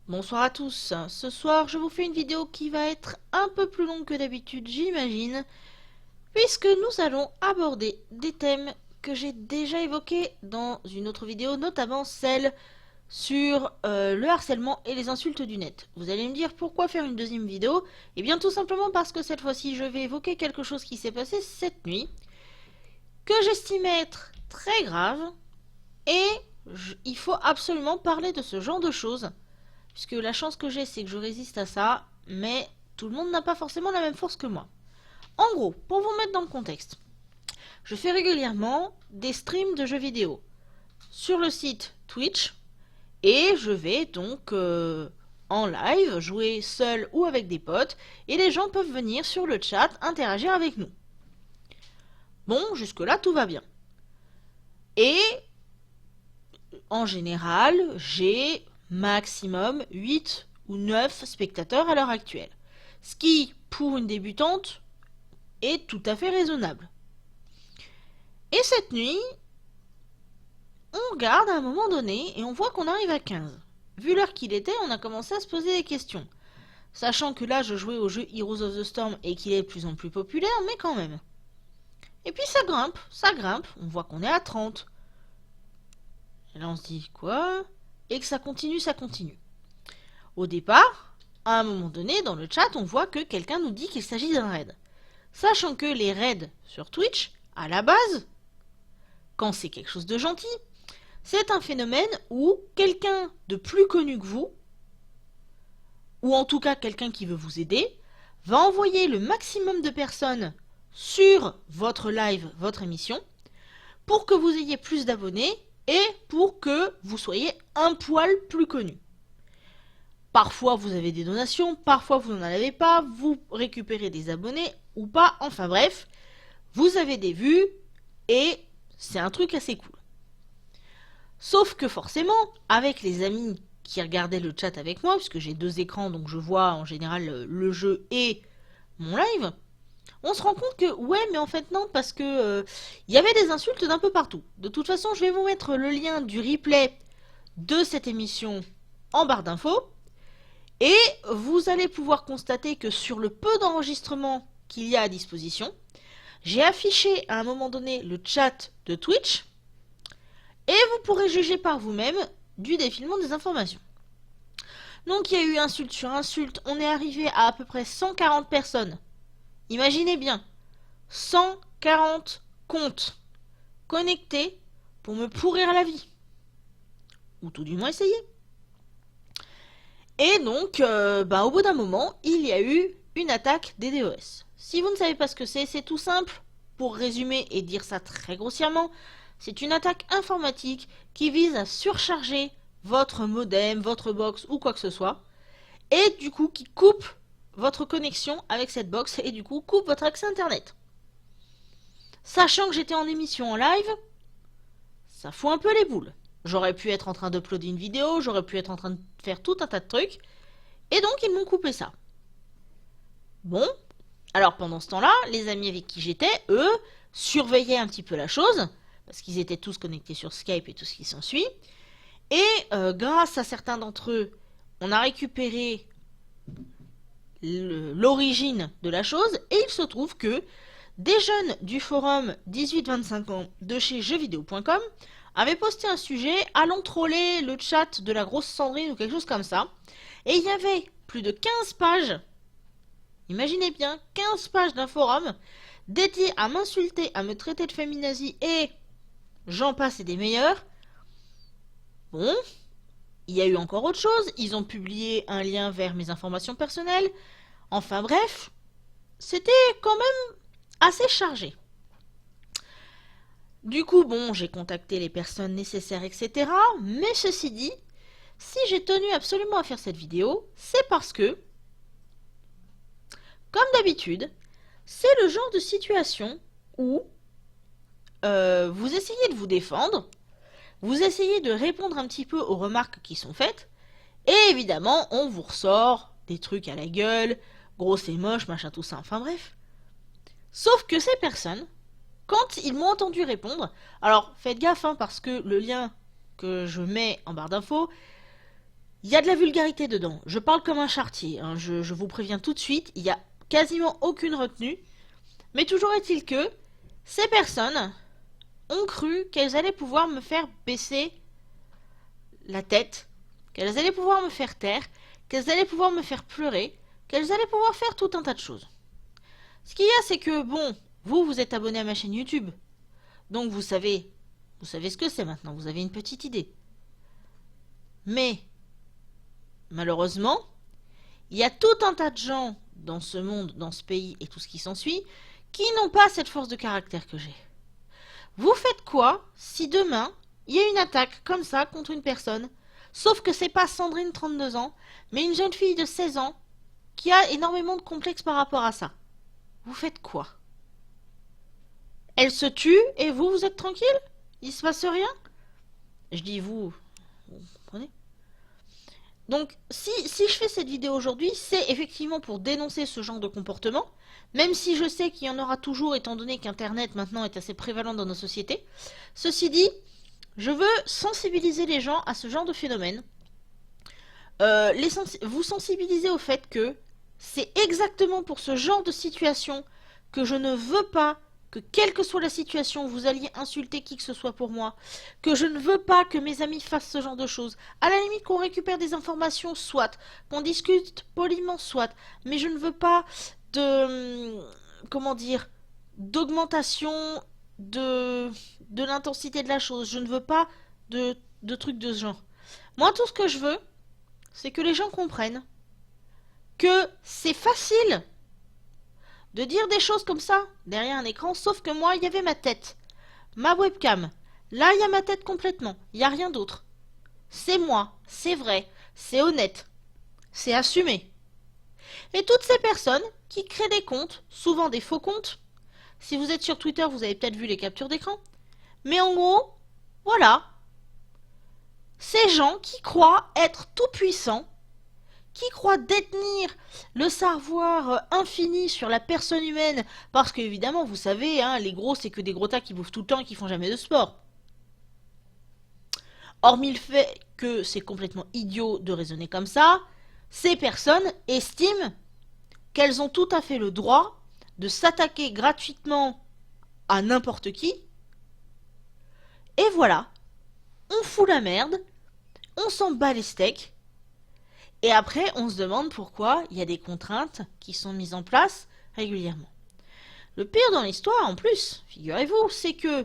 Bonsoir à tous. Ce soir, je vous fais une vidéo qui va être un peu plus longue que d'habitude, j'imagine, puisque nous allons aborder des thèmes que j'ai déjà évoqués dans une autre vidéo, notamment celle sur le harcèlement et les insultes du net. Vous allez me dire pourquoi faire une deuxième vidéo? Eh bien tout simplement parce que cette fois-ci, je vais évoquer quelque chose qui s'est passé cette nuit, que j'estimais être très grave, et il faut absolument parler de ce genre de choses. Puisque la chance que j'ai, c'est que je résiste à ça, mais tout le monde n'a pas forcément la même force que moi. En gros, pour vous mettre dans le contexte, je fais régulièrement des streams de jeux vidéo sur le site Twitch, et je vais donc en live jouer seul ou avec des potes, et les gens peuvent venir sur le chat interagir avec nous. Bon, jusque-là, tout va bien. Et en général, j'ai maximum 8 ou 9 spectateurs à l'heure actuelle. Ce qui, pour une débutante, est tout à fait raisonnable. Et cette nuit, on regarde à un moment donné et on voit qu'on arrive à 15. Vu l'heure qu'il était, on a commencé à se poser des questions. Sachant que là, je jouais au jeu Heroes of the Storm et qu'il est de plus en plus populaire, mais quand même. Et puis ça grimpe, on voit qu'on est à 30. Et là on se dit quoi? Et que ça continue. Au départ, à un moment donné, dans le chat, on voit que quelqu'un nous dit qu'il s'agit d'un raid. Sachant que les raids sur Twitch, à la base, quand c'est quelque chose de gentil, c'est un phénomène où quelqu'un de plus connu que vous, ou en tout cas quelqu'un qui veut vous aider, va envoyer le maximum de personnes sur votre live, votre émission, pour que vous ayez plus d'abonnés et pour que vous soyez un poil plus connu. Parfois vous avez des donations, parfois vous n'en avez pas, vous récupérez des abonnés ou pas, enfin bref, vous avez des vues et c'est un truc assez cool. Sauf que forcément, avec les amis qui regardaient le chat avec moi, puisque j'ai deux écrans donc je vois en général le jeu et mon live, on se rend compte que ouais mais en fait non parce que y avait des insultes d'un peu partout. De toute façon je vais vous mettre le lien du replay de cette émission en barre d'infos. Et vous allez pouvoir constater que sur le peu d'enregistrements qu'il y a à disposition, j'ai affiché à un moment donné le chat de Twitch et vous pourrez juger par vous-même du défilement des informations. Donc il y a eu insulte sur insulte, on est arrivé à peu près 140 personnes. Imaginez bien, 140 comptes connectés pour me pourrir la vie. Ou tout du moins essayer. Et donc, au bout d'un moment, il y a eu une attaque des DOS. Si vous ne savez pas ce que c'est tout simple. Pour résumer et dire ça très grossièrement, c'est une attaque informatique qui vise à surcharger votre modem, votre box ou quoi que ce soit, et du coup qui coupe votre connexion avec cette box et du coup coupe votre accès internet. Sachant que j'étais en émission en live, ça fout un peu les boules. J'aurais pu être en train d'uploader une vidéo, j'aurais pu être en train de faire tout un tas de trucs, et donc ils m'ont coupé ça. Bon, alors pendant ce temps-là, les amis avec qui j'étais, eux, surveillaient un petit peu la chose, parce qu'ils étaient tous connectés sur Skype et tout ce qui s'ensuit, et grâce à certains d'entre eux, on a récupéré l'origine de la chose, et il se trouve que des jeunes du forum 18-25 ans de chez jeuxvideo.com avaient posté un sujet allant troller le chat de la grosse Sandrine ou quelque chose comme ça, et il y avait plus de 15 pages. Imaginez bien, 15 pages d'un forum dédié à m'insulter, à me traiter de féminazie et j'en passe et des meilleurs. Bon, il y a eu encore autre chose, ils ont publié un lien vers mes informations personnelles. Enfin bref, c'était quand même assez chargé. Du coup, bon, j'ai contacté les personnes nécessaires, etc. Mais ceci dit, si j'ai tenu absolument à faire cette vidéo, c'est parce que comme d'habitude, c'est le genre de situation où vous essayez de vous défendre, vous essayez de répondre un petit peu aux remarques qui sont faites, et évidemment, on vous ressort des trucs à la gueule, gros c'est moche, machin tout ça, enfin bref. Sauf que ces personnes, quand ils m'ont entendu répondre, alors faites gaffe parce que le lien que je mets en barre d'infos, Il y a de la vulgarité dedans. Je parle comme un charretier, hein. Je vous préviens tout de suite. Il n'y a quasiment aucune retenue. Mais toujours est-il que ces personnes ont cru qu'elles allaient pouvoir me faire baisser la tête, qu'elles allaient pouvoir me faire taire, qu'elles allaient pouvoir me faire pleurer, qu'elles allaient pouvoir faire tout un tas de choses. Ce qu'il y a, c'est que, bon, vous êtes abonné à ma chaîne YouTube. Donc vous savez ce que c'est maintenant, vous avez une petite idée. Mais, malheureusement, il y a tout un tas de gens dans ce monde, dans ce pays et tout ce qui s'ensuit, qui n'ont pas cette force de caractère que j'ai. Vous faites quoi si demain, il y a une attaque comme ça contre une personne, sauf que c'est pas Sandrine, 32 ans, mais une jeune fille de 16 ans qui a énormément de complexes par rapport à ça. Vous faites quoi? Elle se tue et vous êtes tranquille? Il se passe rien? Je dis vous comprenez? Donc, si je fais cette vidéo aujourd'hui, c'est effectivement pour dénoncer ce genre de comportement, même si je sais qu'il y en aura toujours, étant donné qu'Internet maintenant est assez prévalent dans nos sociétés. Ceci dit, je veux sensibiliser les gens à ce genre de phénomène, vous sensibiliser au fait que c'est exactement pour ce genre de situation que je ne veux pas que, quelle que soit la situation, vous alliez insulter qui que ce soit pour moi, que je ne veux pas que mes amis fassent ce genre de choses. À la limite qu'on récupère des informations, soit, qu'on discute poliment, soit, mais je ne veux pas de, comment dire, d'augmentation de l'intensité de la chose. Je ne veux pas de trucs de ce genre. Moi, tout ce que je veux, c'est que les gens comprennent que c'est facile de dire des choses comme ça derrière un écran, sauf que moi, il y avait ma tête, ma webcam. Là, il y a ma tête complètement, il n'y a rien d'autre. C'est moi, c'est vrai, c'est honnête, c'est assumé. Et toutes ces personnes qui créent des comptes, souvent des faux comptes, si vous êtes sur Twitter, vous avez peut-être vu les captures d'écran, mais en gros, voilà, ces gens qui croient être tout puissants, qui croient détenir le savoir infini sur la personne humaine, parce que évidemment, vous savez, hein, les gros, c'est que des gros tas qui bouffent tout le temps et qui font jamais de sport. Hormis le fait que c'est complètement idiot de raisonner comme ça, ces personnes estiment qu'elles ont tout à fait le droit de s'attaquer gratuitement à n'importe qui, et voilà, on fout la merde, on s'en bat les steaks, et après, on se demande pourquoi il y a des contraintes qui sont mises en place régulièrement. Le pire dans l'histoire, en plus, figurez-vous, c'est que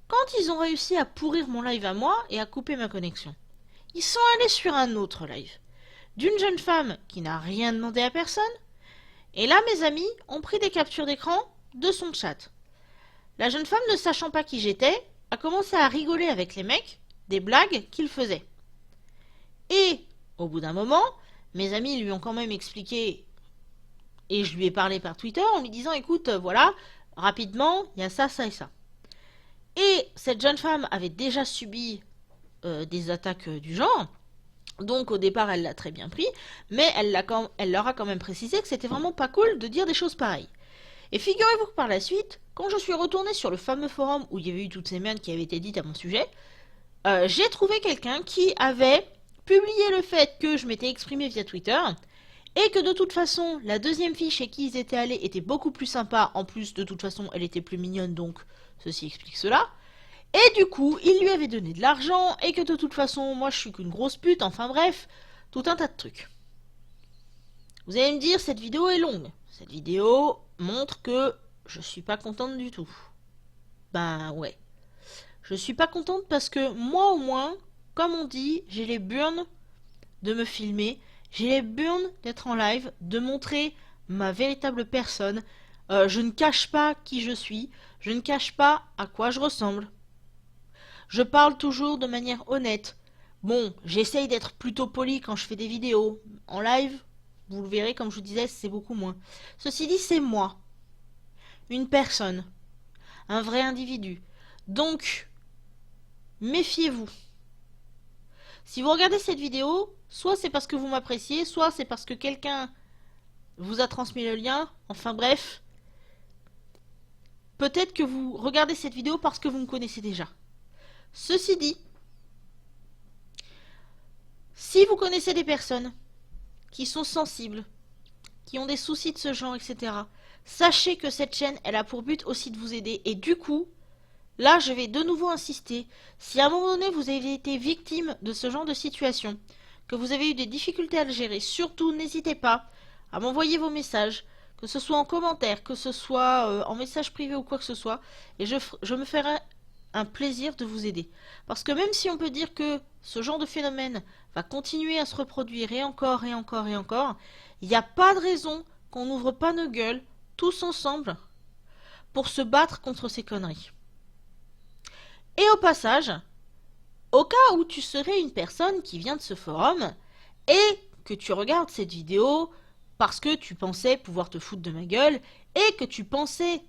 quand ils ont réussi à pourrir mon live à moi et à couper ma connexion, ils sont allés sur un autre live d'une jeune femme qui n'a rien demandé à personne, et là, mes amis ont pris des captures d'écran de son chat. La jeune femme, ne sachant pas qui j'étais, a commencé à rigoler avec les mecs des blagues qu'ils faisaient. Et, au bout d'un moment, mes amis lui ont quand même expliqué, et je lui ai parlé par Twitter en lui disant, écoute, voilà, rapidement, il y a ça, ça et ça. Et cette jeune femme avait déjà subi des attaques du genre, donc au départ elle l'a très bien pris, mais elle leur a quand même précisé que c'était vraiment pas cool de dire des choses pareilles. Et figurez-vous que par la suite, quand je suis retournée sur le fameux forum où il y avait eu toutes ces merdes qui avaient été dites à mon sujet, j'ai trouvé quelqu'un qui avait publié le fait que je m'étais exprimée via Twitter, et que de toute façon, la deuxième fille chez qui ils étaient allés était beaucoup plus sympa, en plus de toute façon elle était plus mignonne, donc ceci explique cela. Et du coup, il lui avait donné de l'argent, et que de toute façon, moi je suis qu'une grosse pute, enfin bref, tout un tas de trucs. Vous allez me dire, cette vidéo est longue. Cette vidéo montre que je suis pas contente du tout. Ben ouais. Je suis pas contente parce que moi au moins, comme on dit, j'ai les burnes de me filmer, j'ai les burnes d'être en live, de montrer ma véritable personne. Je ne cache pas qui je suis, je ne cache pas à quoi je ressemble. Je parle toujours de manière honnête. Bon, j'essaye d'être plutôt poli quand je fais des vidéos. En live, vous le verrez, comme je vous disais, c'est beaucoup moins. Ceci dit, c'est moi. Une personne. Un vrai individu. Donc, méfiez-vous. Si vous regardez cette vidéo, soit c'est parce que vous m'appréciez, soit c'est parce que quelqu'un vous a transmis le lien. Enfin bref, peut-être que vous regardez cette vidéo parce que vous me connaissez déjà. Ceci dit, Si vous connaissez des personnes qui sont sensibles, qui ont des soucis de ce genre, etc., sachez que cette chaîne, elle a pour but aussi de vous aider. Et du coup, là, je vais de nouveau insister. Si à un moment donné, vous avez été victime de ce genre de situation, que vous avez eu des difficultés à le gérer, surtout n'hésitez pas à m'envoyer vos messages, que ce soit en commentaire, que ce soit en message privé ou quoi que ce soit, et je me ferai un plaisir de vous aider. Parce que même si on peut dire que ce genre de phénomène va continuer à se reproduire et encore et encore et encore, il n'y a pas de raison qu'on n'ouvre pas nos gueules, tous ensemble, pour se battre contre ces conneries. Et au passage, au cas où tu serais une personne qui vient de ce forum et que tu regardes cette vidéo parce que tu pensais pouvoir te foutre de ma gueule et que tu pensais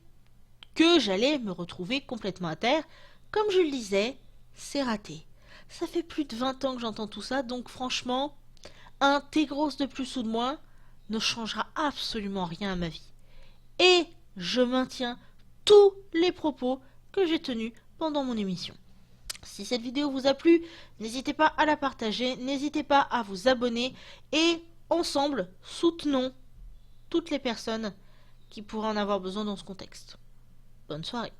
que j'allais me retrouver complètement à terre, comme je le disais, c'est raté. Ça fait plus de 20 ans que j'entends tout ça, donc franchement, un T grosse de plus ou de moins ne changera absolument rien à ma vie. Et je maintiens tous les propos que j'ai tenus pendant mon émission. Si cette vidéo vous a plu, n'hésitez pas à la partager, n'hésitez pas à vous abonner et ensemble, soutenons toutes les personnes qui pourraient en avoir besoin dans ce contexte. Bonne soirée.